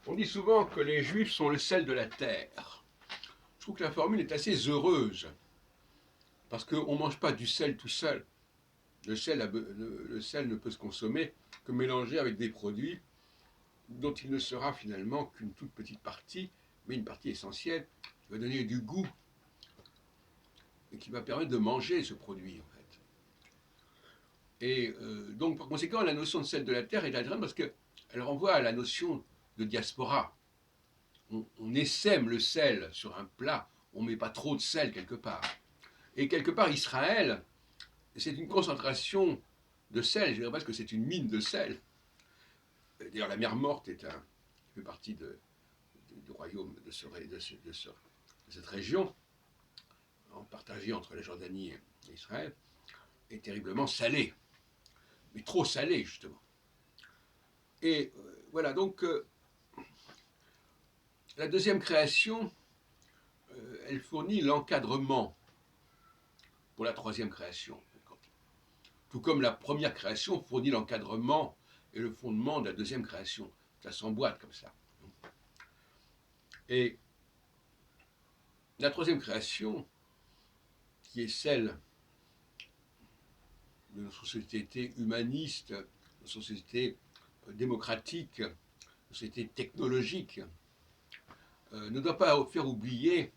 On dit souvent que les Juifs sont le sel de la terre. Je trouve que la formule est assez heureuse, parce qu'on ne mange pas du sel tout seul. Le sel ne peut se consommer que mélangé avec des produits dont il ne sera finalement qu'une toute petite partie, mais une partie essentielle, qui va donner du goût et qui va permettre de manger ce produit, en fait. Et donc, par conséquent, la notion de sel de la terre est intéressante parce qu'elle renvoie à la notion de diaspora. On essaime le sel sur un plat, on ne met pas trop de sel quelque part. Et quelque part, Israël, c'est une concentration de sel, je dirais presque que c'est une mine de sel. D'ailleurs, la mer Morte fait partie du royaume de cette région, partagée entre la Jordanie et Israël, est terriblement salée, mais trop salée justement. Et voilà, donc la deuxième création, elle fournit l'encadrement pour la troisième création. Tout comme la première création fournit l'encadrement et le fondement de la deuxième création. Ça s'emboîte comme ça. Et la troisième création, qui est celle de notre société humaniste, notre société démocratique, notre société technologique, ne doit pas faire oublier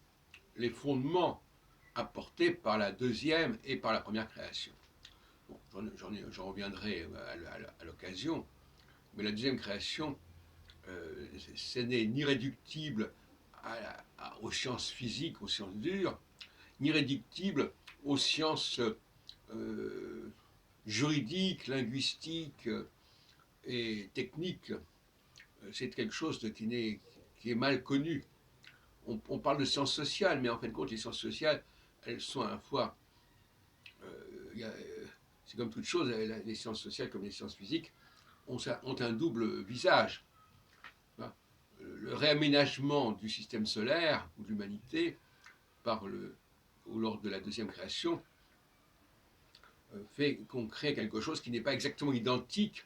les fondements apportés par la deuxième et par la première création. Bon, j'en reviendrai à l'occasion, mais la deuxième création, ce n'est ni réductible aux sciences physiques, aux sciences dures, ni réductible aux sciences juridiques, linguistiques et techniques. C'est quelque chose qui est mal connu. On parle de sciences sociales, mais en fin de compte, les sciences sociales, elles sont à la fois. C'est comme toute chose, les sciences sociales comme les sciences physiques ont un double visage. Le réaménagement du système solaire ou de l'humanité lors de la deuxième création fait qu'on crée quelque chose qui n'est pas exactement identique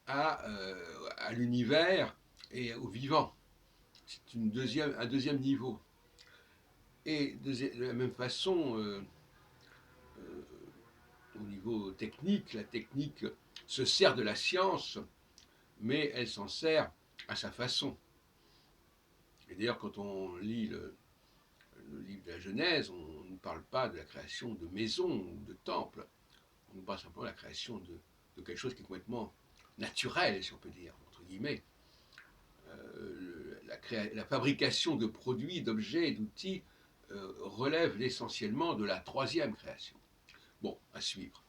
à l'univers et au vivant. C'est un deuxième niveau. Et de la même façon, au niveau technique, la technique se sert de la science, mais elle s'en sert à sa façon. Et d'ailleurs, quand on lit le livre de la Genèse, on ne parle pas de la création de maisons ou de temples, on nous parle simplement de la création de quelque chose qui est complètement naturel, si on peut dire, entre guillemets. La fabrication de produits, d'objets, d'outils relève essentiellement de la troisième création. Bon, à suivre.